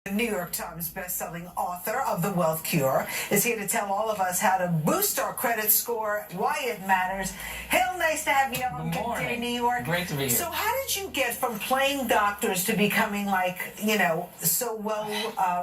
The New York Times best-selling author of The Wealth Cure is here to tell all of us how to boost our credit score, why it matters. Hale, nice to have you on. Good morning. Day in New York. Great to be here. So how did you get from playing doctors to becoming so well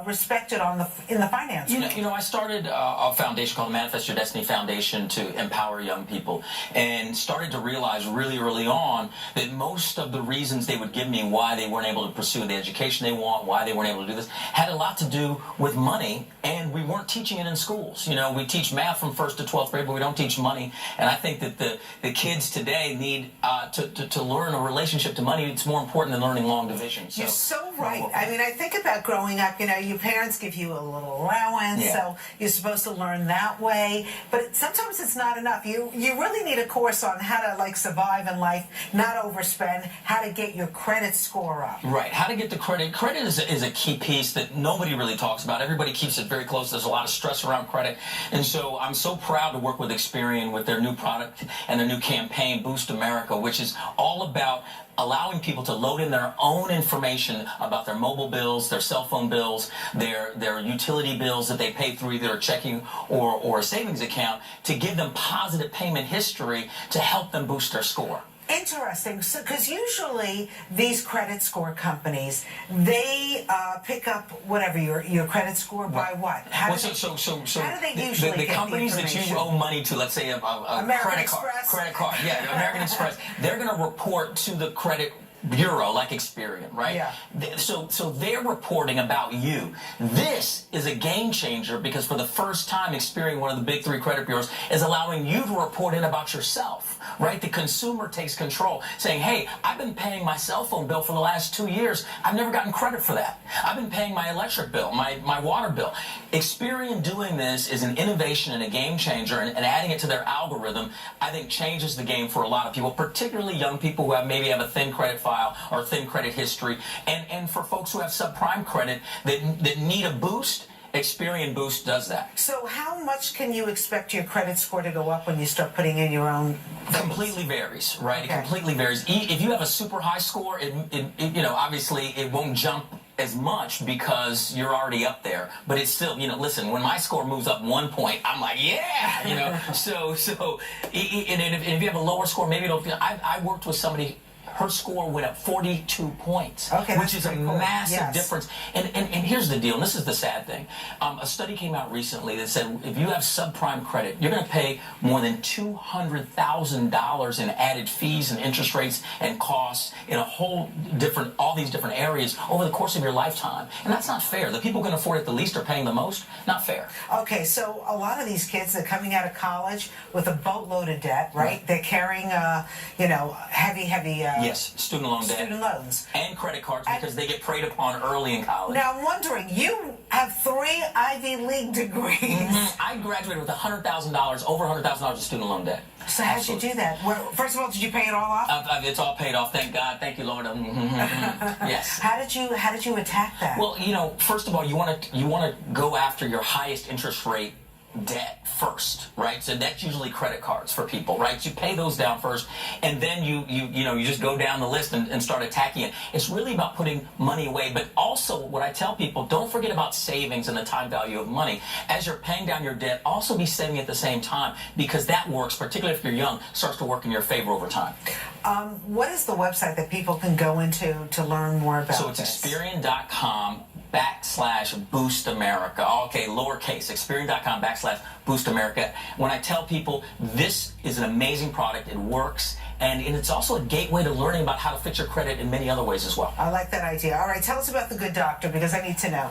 respected in the finance world? You know, I started a foundation called the Manifest Your Destiny Foundation to empower young people, and started to realize really early on that most of the reasons they would give me why they weren't able to pursue the education they want, why they weren't able to do this, had a lot to do with money, and we weren't teaching it in schools. You know, we teach math from 1st to 12th grade, but we don't teach money. And I think that the kids today need to learn a relationship to money. It's more important than learning long division. So, you're so right. I mean, I think about growing up, your parents give you a little allowance, so you're supposed to learn that way. But sometimes it's not enough. You really need a course on how to, survive in life, not overspend, how to get your credit score up. Right. How to get the credit. Credit is a key piece that nobody really talks about. Everybody keeps it very close. There's a lot of stress around credit. And so I'm so proud to work with Experian with their new product and their new campaign, Boost America, which is all about allowing people to load in their own information about their mobile bills, their cell phone bills, their utility bills that they pay through either a checking or a savings account, to give them positive payment history to help them boost their score. Interesting, because usually these credit score companies, they pick up whatever your credit score by what? How do they usually the get companies the that you information? owe money to, let's say a credit card, yeah, American Express, they're going to report to the credit bureau like Experian, right? Yeah. So they're reporting about you. This is a game changer because for the first time, Experian, one of the big 3 credit bureaus, is allowing you to report in about yourself, right? The consumer takes control, saying, hey, I've been paying my cell phone bill for the last 2 years. I've never gotten credit for that. I've been paying my electric bill, my water bill. Experian doing this is an innovation and a game changer, and adding it to their algorithm, I think, changes the game for a lot of people, particularly young people who maybe have a thin credit file or thin credit history, and for folks who have subprime credit that need a boost. Experian Boost does that. So how much can you expect your credit score to go up when you start putting in your own things? Completely varies, right? Okay. It completely varies. If you have a super high score, obviously it won't jump as much because you're already up there. But it's still, listen, when my score moves up 1 point, I'm like, yeah, So if you have a lower score, maybe it'll. I worked with somebody. Her score went up 42 points, which is a massive difference. And here's the deal, and this is the sad thing. A study came out recently that said if you have subprime credit, you're going to pay more than $200,000 in added fees and interest rates and costs in all these different areas over the course of your lifetime. And that's not fair. The people who can afford it the least are paying the most. Not fair. Okay, so a lot of these kids are coming out of college with a boatload of debt, right? They're carrying, heavy. Yes, student loan debt. Student loans. And credit cards because they get preyed upon early in college. Now, I'm wondering, you have 3 Ivy League degrees. Mm-hmm. I graduated with $100,000, over $100,000 of student loan debt. So how did you do that? First of all, did you pay it all off? It's all paid off, thank God. Thank you, Lord. Yes. How did you attack that? Well, first of all, you want to go after your highest interest rate debt first, right? So that's usually credit cards for people, right? So you pay those down first, and then you just go down the list and start attacking it. It's really about putting money away, but also what I tell people, don't forget about savings and the time value of money. As you're paying down your debt, also be saving at the same time, because that works, particularly if you're young, starts to work in your favor over time. What is the website that people can go into to learn more about So it's Experian.com/Boost America. Okay, lowercase, Experian.com/Boost America. When I tell people this is an amazing product, it works, and it's also a gateway to learning about how to fix your credit in many other ways as well. I like that idea. All right, tell us about the good doctor, because I need to know.